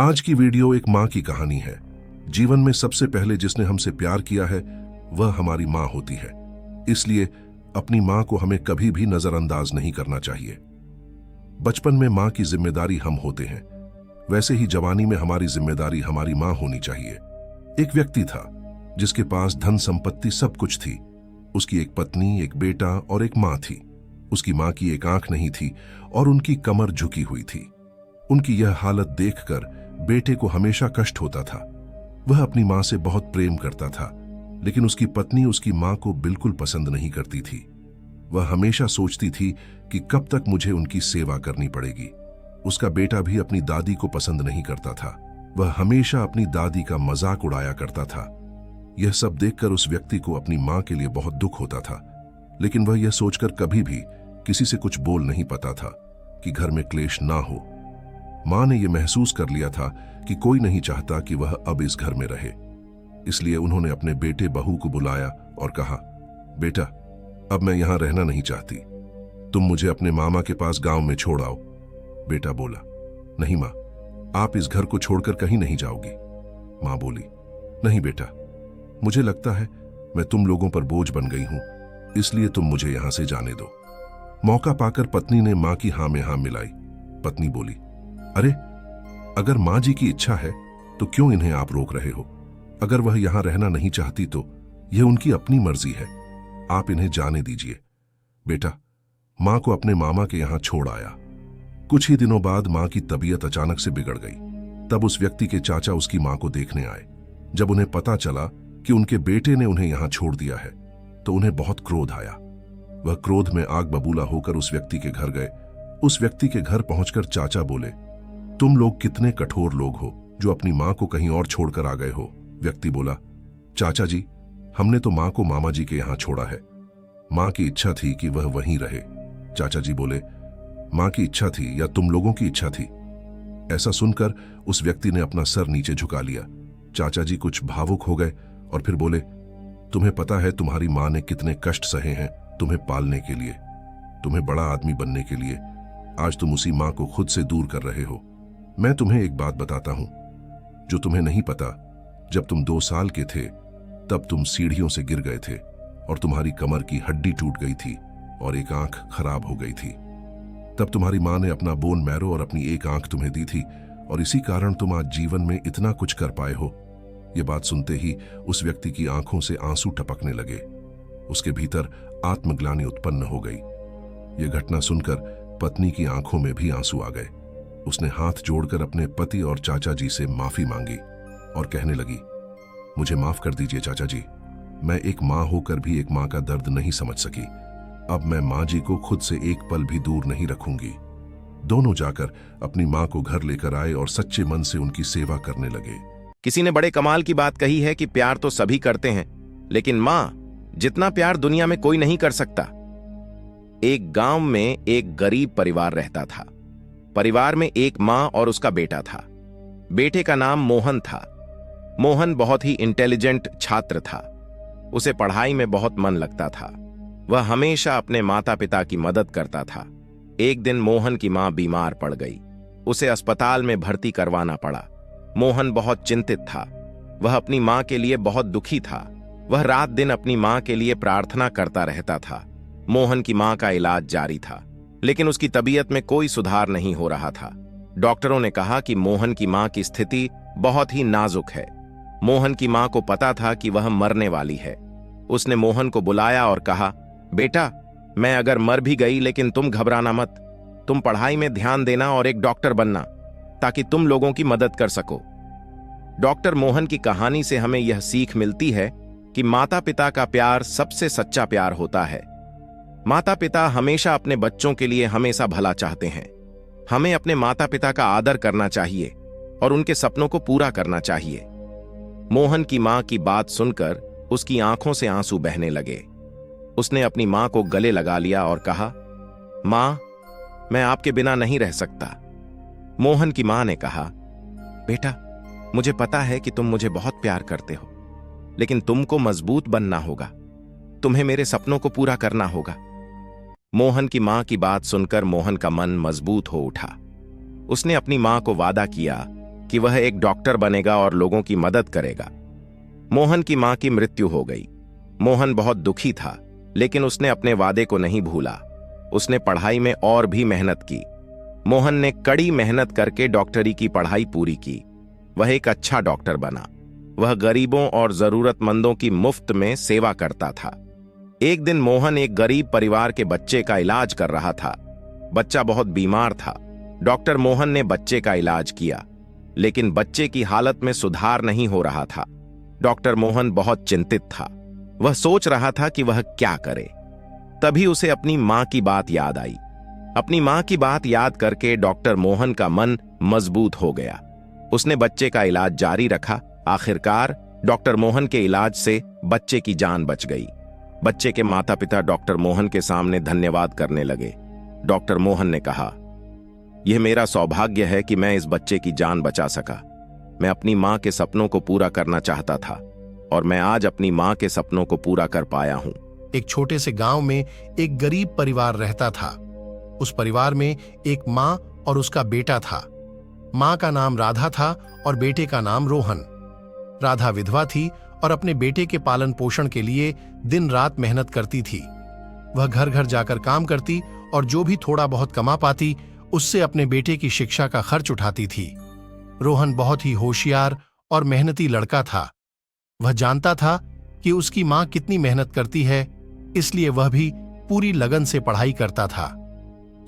आज की वीडियो एक माँ की कहानी है। जीवन में सबसे पहले जिसने हमसे प्यार किया है वह हमारी माँ होती है, इसलिए अपनी माँ को हमें कभी भी नजरअंदाज नहीं करना चाहिए। बचपन में माँ की जिम्मेदारी हम होते हैं, वैसे ही जवानी में हमारी जिम्मेदारी हमारी माँ होनी चाहिए। एक व्यक्ति था जिसके पास धन संपत्ति सब कुछ थी। उसकी एक पत्नी, एक बेटा और एक माँ थी। उसकी माँ की एक आंख नहीं थी और उनकी कमर झुकी हुई थी। उनकी यह हालत देखकर बेटे को हमेशा कष्ट होता था। वह अपनी माँ से बहुत प्रेम करता था, लेकिन उसकी पत्नी उसकी माँ को बिल्कुल पसंद नहीं करती थी। वह हमेशा सोचती थी कि कब तक मुझे उनकी सेवा करनी पड़ेगी। उसका बेटा भी अपनी दादी को पसंद नहीं करता था। वह हमेशा अपनी दादी का मजाक उड़ाया करता था। यह सब देखकर उस व्यक्ति को अपनी माँ के लिए बहुत दुख होता था, लेकिन वह यह सोचकर कभी भी किसी से कुछ बोल नहीं पाता था कि घर में क्लेश ना हो। माँ ने यह महसूस कर लिया था कि कोई नहीं चाहता कि वह अब इस घर में रहे, इसलिए उन्होंने अपने बेटे बहू को बुलाया और कहा, बेटा, अब मैं यहां रहना नहीं चाहती, तुम मुझे अपने मामा के पास गांव में छोड़ आओ। बेटा बोला, नहीं माँ, आप इस घर को छोड़कर कहीं नहीं जाओगी। माँ बोली, नहीं बेटा, मुझे लगता है मैं तुम लोगों पर बोझ बन गई हूं, इसलिए तुम मुझे यहां से जाने दो। मौका पाकर पत्नी ने माँ की हां में हां मिलाई। पत्नी बोली, अरे, अगर माँ जी की इच्छा है तो क्यों इन्हें आप रोक रहे हो? अगर वह यहां रहना नहीं चाहती तो यह उनकी अपनी मर्जी है, आप इन्हें जाने दीजिए। बेटा माँ को अपने मामा के यहां छोड़ आया। कुछ ही दिनों बाद माँ की तबीयत अचानक से बिगड़ गई। तब उस व्यक्ति के चाचा उसकी माँ को देखने आए। जब उन्हें पता चला कि उनके बेटे ने उन्हें यहां छोड़ दिया है तो उन्हें बहुत क्रोध आया। वह क्रोध में आग बबूला होकर उस व्यक्ति के घर गए। उस व्यक्ति के घर पहुंचकर चाचा बोले, तुम लोग कितने कठोर लोग हो जो अपनी माँ को कहीं और छोड़कर आ गए हो। व्यक्ति बोला, चाचा जी, हमने तो माँ को मामा जी के यहां छोड़ा है। माँ की इच्छा थी कि वह वहीं रहे। चाचा जी बोले, माँ की इच्छा थी या तुम लोगों की इच्छा थी? ऐसा सुनकर उस व्यक्ति ने अपना सर नीचे झुका लिया। चाचा जी कुछ भावुक हो गए और फिर बोले, तुम्हें पता है तुम्हारी माँ ने कितने कष्ट सहे हैं तुम्हें पालने के लिए, तुम्हें बड़ा आदमी बनने के लिए। आज तुम उसी माँ को खुद से दूर कर रहे हो। मैं तुम्हें एक बात बताता हूं जो तुम्हें नहीं पता। जब तुम 2 साल के थे तब तुम सीढ़ियों से गिर गए थे और तुम्हारी कमर की हड्डी टूट गई थी और एक आंख खराब हो गई थी। तब तुम्हारी माँ ने अपना बोन मैरो और अपनी एक आंख तुम्हें दी थी और इसी कारण तुम आज जीवन में इतना कुछ कर पाए हो। यह बात सुनते ही उस व्यक्ति की आंखों से आंसू टपकने लगे। उसके भीतर आत्मग्लानि उत्पन्न हो गई। यह घटना सुनकर पत्नी की आंखों में भी आंसू आ गए। उसने हाथ जोड़कर अपने पति और चाचा जी से माफी मांगी और कहने लगी, मुझे माफ कर दीजिए चाचा जी, मैं एक माँ होकर भी एक माँ का दर्द नहीं समझ सकी। अब मैं माँ जी को खुद से एक पल भी दूर नहीं रखूंगी। दोनों जाकर अपनी माँ को घर लेकर आए और सच्चे मन से उनकी सेवा करने लगे। किसी ने बड़े कमाल की बात कही है कि प्यार तो सभी करते हैं, लेकिन माँ जितना प्यार दुनिया में कोई नहीं कर सकता। एक गांव में एक गरीब परिवार रहता था। परिवार में एक माँ और उसका बेटा था। बेटे का नाम मोहन था। मोहन बहुत ही इंटेलिजेंट छात्र था। उसे पढ़ाई में बहुत मन लगता था। वह हमेशा अपने माता पिता की मदद करता था। एक दिन मोहन की माँ बीमार पड़ गई। उसे अस्पताल में भर्ती करवाना पड़ा। मोहन बहुत चिंतित था। वह अपनी माँ के लिए बहुत दुखी था। वह रात दिन अपनी माँ के लिए प्रार्थना करता रहता था। मोहन की माँ का इलाज जारी था, लेकिन उसकी तबीयत में कोई सुधार नहीं हो रहा था। डॉक्टरों ने कहा कि मोहन की माँ की स्थिति बहुत ही नाजुक है। मोहन की माँ को पता था कि वह मरने वाली है। उसने मोहन को बुलाया और कहा, बेटा, मैं अगर मर भी गई लेकिन तुम घबराना मत। तुम पढ़ाई में ध्यान देना और एक डॉक्टर बनना ताकि तुम लोगों की मदद कर सको। डॉक्टर मोहन की कहानी से हमें यह सीख मिलती है कि माता पिता का प्यार सबसे सच्चा प्यार होता है। माता पिता हमेशा अपने बच्चों के लिए हमेशा भला चाहते हैं। हमें अपने माता पिता का आदर करना चाहिए और उनके सपनों को पूरा करना चाहिए। मोहन की मां की बात सुनकर उसकी आंखों से आंसू बहने लगे। उसने अपनी मां को गले लगा लिया और कहा, मां, मैं आपके बिना नहीं रह सकता। मोहन की मां ने कहा, बेटा, मुझे पता है कि तुम मुझे बहुत प्यार करते हो, लेकिन तुमको मजबूत बनना होगा। तुम्हें मेरे सपनों को पूरा करना होगा। मोहन की मां की बात सुनकर मोहन का मन मजबूत हो उठा। उसने अपनी मां को वादा किया कि वह एक डॉक्टर बनेगा और लोगों की मदद करेगा। मोहन की मां की मृत्यु हो गई। मोहन बहुत दुखी था, लेकिन उसने अपने वादे को नहीं भूला। उसने पढ़ाई में और भी मेहनत की। मोहन ने कड़ी मेहनत करके डॉक्टरी की पढ़ाई पूरी की। वह एक अच्छा डॉक्टर बना। वह गरीबों और जरूरतमंदों की मुफ्त में सेवा करता था। एक दिन मोहन एक गरीब परिवार के बच्चे का इलाज कर रहा था। बच्चा बहुत बीमार था। डॉक्टर मोहन ने बच्चे का इलाज किया, लेकिन बच्चे की हालत में सुधार नहीं हो रहा था। डॉक्टर मोहन बहुत चिंतित था। वह सोच रहा था कि वह क्या करे। तभी उसे अपनी मां की बात याद आई। अपनी मां की बात याद करके डॉक्टर मोहन का मन मजबूत हो गया। उसने बच्चे का इलाज जारी रखा। आखिरकार डॉक्टर मोहन के इलाज से बच्चे की जान बच गई। बच्चे के माता पिता डॉक्टर मोहन के सामने धन्यवाद करने लगे। डॉक्टर मोहन ने कहा, यह मेरा सौभाग्य है कि मैं इस बच्चे की जान बचा सका। मैं अपनी मां के सपनों को पूरा करना चाहता था और मैं आज अपनी मां के सपनों को पूरा कर पाया हूं। एक छोटे से गांव में एक गरीब परिवार रहता था। उस परिवार में एक मां और उसका बेटा था। मां का नाम राधा था और बेटे का नाम रोहन। राधा विधवा थी और अपने बेटे के पालन पोषण के लिए दिन रात मेहनत करती थी। वह घर घर जाकर काम करती और जो भी थोड़ा बहुत कमा पाती उससे अपने बेटे की शिक्षा का खर्च उठाती थी। रोहन बहुत ही होशियार और मेहनती लड़का था। वह जानता था कि उसकी मां कितनी मेहनत करती है, इसलिए वह भी पूरी लगन से पढ़ाई करता था।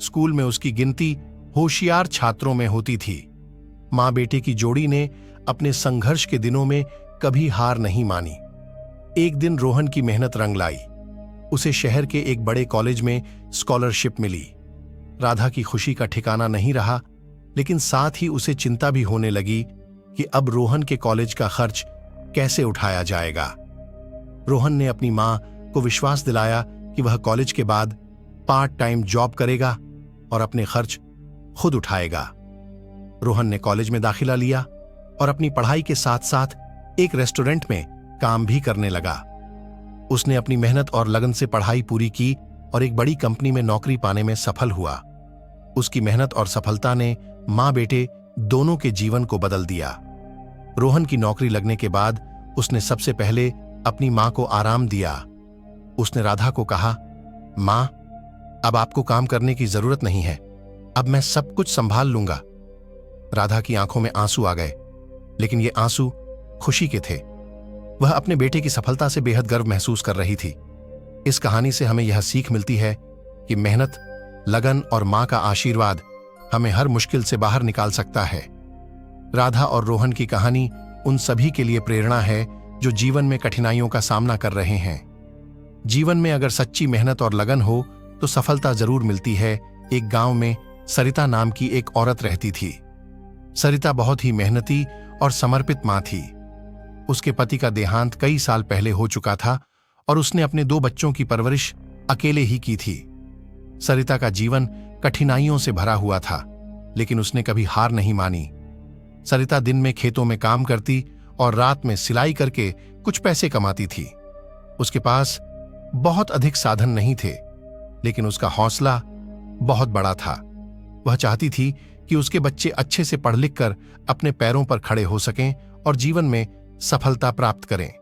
स्कूल में उसकी गिनती होशियार छात्रों में होती थी। मां बेटे की जोड़ी ने अपने संघर्ष के दिनों में कभी हार नहीं मानी। एक दिन रोहन की मेहनत रंग लाई। उसे शहर के एक बड़े कॉलेज में स्कॉलरशिप मिली। राधा की खुशी का ठिकाना नहीं रहा, लेकिन साथ ही उसे चिंता भी होने लगी कि अब रोहन के कॉलेज का खर्च कैसे उठाया जाएगा। रोहन ने अपनी मां को विश्वास दिलाया कि वह कॉलेज के बाद पार्ट टाइम जॉब करेगा और अपने खर्च खुद उठाएगा। रोहन ने कॉलेज में दाखिला लिया और अपनी पढ़ाई के साथ साथ एक रेस्टोरेंट में काम भी करने लगा। उसने अपनी मेहनत और लगन से पढ़ाई पूरी की और एक बड़ी कंपनी में नौकरी पाने में सफल हुआ। उसकी मेहनत और सफलता ने मां बेटे दोनों के जीवन को बदल दिया। रोहन की नौकरी लगने के बाद उसने सबसे पहले अपनी मां को आराम दिया। उसने राधा को कहा, मां, अब आपको काम करने की जरूरत नहीं है, अब मैं सब कुछ संभाल लूंगा। राधा की आंखों में आंसू आ गए, लेकिन ये आंसू खुशी के थे। वह अपने बेटे की सफलता से बेहद गर्व महसूस कर रही थी। इस कहानी से हमें यह सीख मिलती है कि मेहनत, लगन और मां का आशीर्वाद हमें हर मुश्किल से बाहर निकाल सकता है। राधा और रोहन की कहानी उन सभी के लिए प्रेरणा है जो जीवन में कठिनाइयों का सामना कर रहे हैं। जीवन में अगर सच्ची मेहनत और लगन हो तो सफलता जरूर मिलती है। एक गांव में सरिता नाम की एक औरत रहती थी। सरिता बहुत ही मेहनती और समर्पित मां थी। उसके पति का देहांत कई साल पहले हो चुका था और उसने अपने 2 बच्चों की परवरिश अकेले ही की थी। सरिता का जीवन कठिनाइयों से भरा हुआ था, लेकिन उसने कभी हार नहीं मानी। सरिता दिन में खेतों में काम करती और रात में सिलाई करके कुछ पैसे कमाती थी। उसके पास बहुत अधिक साधन नहीं थे, लेकिन उसका हौसला बहुत बड़ा था। वह चाहती थी कि उसके बच्चे अच्छे से पढ़ लिख कर अपने पैरों पर खड़े हो सकें और जीवन में सफलता प्राप्त करें।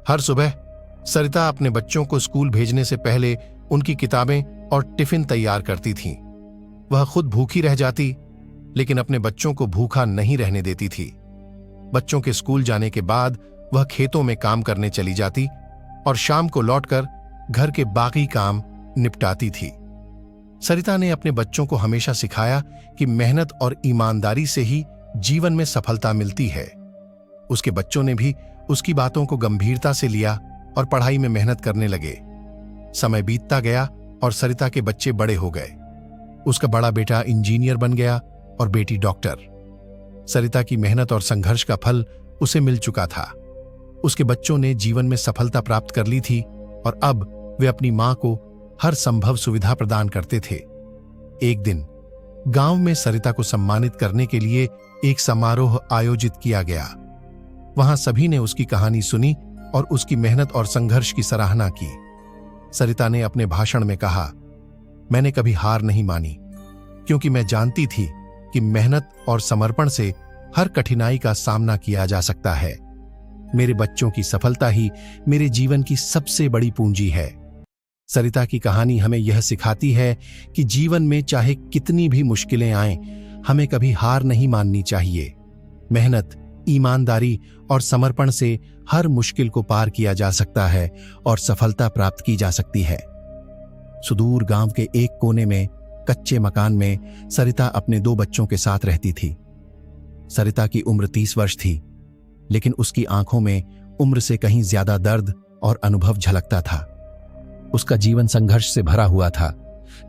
हर सुबह सरिता अपने बच्चों को स्कूल भेजने से पहले उनकी किताबें और टिफिन तैयार करती थी। वह खुद भूखी रह जाती, लेकिन अपने बच्चों को भूखा नहीं रहने देती थी। बच्चों के स्कूल जाने के बाद वह खेतों में काम करने चली जाती और शाम को लौटकर घर के बाकी काम निपटाती थी। सरिता ने अपने बच्चों को हमेशा सिखाया कि मेहनत और ईमानदारी से ही जीवन में सफलता मिलती है। उसके बच्चों ने भी उसकी बातों को गंभीरता से लिया और पढ़ाई में मेहनत करने लगे। समय बीतता गया और सरिता के बच्चे बड़े हो गए। उसका बड़ा बेटा इंजीनियर बन गया और बेटी डॉक्टर। सरिता की मेहनत और संघर्ष का फल उसे मिल चुका था। उसके बच्चों ने जीवन में सफलता प्राप्त कर ली थी और अब वे अपनी मां को हर संभव सुविधा प्रदान करते थे। एक दिन गांव में सरिता को सम्मानित करने के लिए एक समारोह आयोजित किया गया। वहां सभी ने उसकी कहानी सुनी और उसकी मेहनत और संघर्ष की सराहना की। सरिता ने अपने भाषण में कहा, मैंने कभी हार नहीं मानी, क्योंकि मैं जानती थी कि मेहनत और समर्पण से हर कठिनाई का सामना किया जा सकता है। मेरे बच्चों की सफलता ही मेरे जीवन की सबसे बड़ी पूंजी है। सरिता की कहानी हमें यह सिखाती है कि जीवन में चाहे कितनी भी मुश्किलें आएं, हमें कभी हार नहीं माननी चाहिए। मेहनत, ईमानदारी और समर्पण से हर मुश्किल को पार किया जा सकता है और सफलता प्राप्त की जा सकती है। सुदूर गांव के एक कोने में कच्चे मकान में सरिता अपने 2 बच्चों के साथ रहती थी। सरिता की उम्र 30 वर्ष थी, लेकिन उसकी आंखों में उम्र से कहीं ज्यादा दर्द और अनुभव झलकता था। उसका जीवन संघर्ष से भरा हुआ था,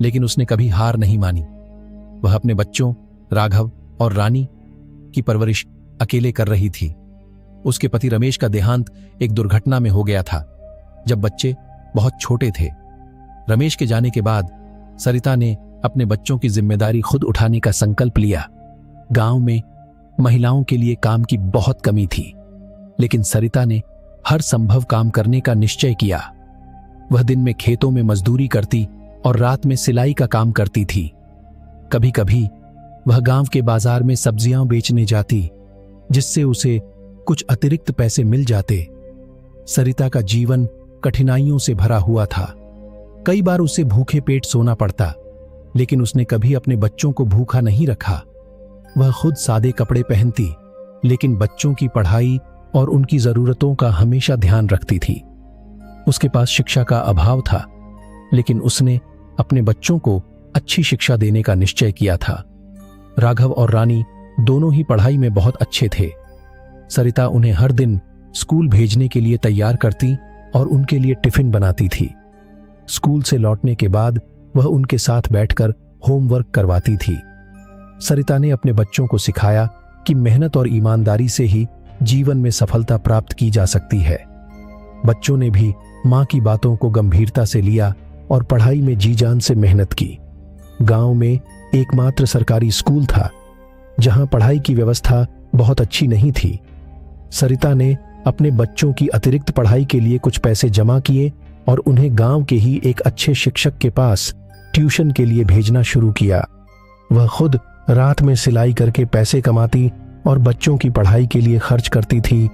लेकिन उसने कभी हार नहीं मानी। वह अपने बच्चों राघव और रानी की परवरिश अकेले कर रही थी। उसके पति रमेश का देहांत एक दुर्घटना में हो गया था जब बच्चे बहुत छोटे थे। रमेश के जाने के बाद सरिता ने अपने बच्चों की जिम्मेदारी खुद उठाने का संकल्प लिया। गांव में महिलाओं के लिए काम की बहुत कमी थी, लेकिन सरिता ने हर संभव काम करने का निश्चय किया। वह दिन में खेतों में मजदूरी करती और रात में सिलाई का काम करती थी। कभी कभी वह गांव के बाजार में सब्जियां बेचने जाती, जिससे उसे कुछ अतिरिक्त पैसे मिल जाते। सरिता का जीवन कठिनाइयों से भरा हुआ था। कई बार उसे भूखे पेट सोना पड़ता, लेकिन उसने कभी अपने बच्चों को भूखा नहीं रखा। वह खुद सादे कपड़े पहनती, लेकिन बच्चों की पढ़ाई और उनकी जरूरतों का हमेशा ध्यान रखती थी। उसके पास शिक्षा का अभाव था, लेकिन उसने अपने बच्चों को अच्छी शिक्षा देने का निश्चय किया था। राघव और रानी दोनों ही पढ़ाई में बहुत अच्छे थे। सरिता उन्हें हर दिन स्कूल भेजने के लिए तैयार करती और उनके लिए टिफिन बनाती थी। स्कूल से लौटने के बाद वह उनके साथ बैठकर होमवर्क करवाती थी। सरिता ने अपने बच्चों को सिखाया कि मेहनत और ईमानदारी से ही जीवन में सफलता प्राप्त की जा सकती है। बच्चों ने भी मां की बातों को गंभीरता से लिया और पढ़ाई में जी जान से मेहनत की। गांव में एकमात्र सरकारी स्कूल था, जहां पढ़ाई की व्यवस्था बहुत अच्छी नहीं थी। सरिता ने अपने बच्चों की अतिरिक्त पढ़ाई के लिए कुछ पैसे जमा किए और उन्हें गांव के ही एक अच्छे शिक्षक के पास ट्यूशन के लिए भेजना शुरू किया। वह खुद रात में सिलाई करके पैसे कमाती और बच्चों की पढ़ाई के लिए खर्च करती थी।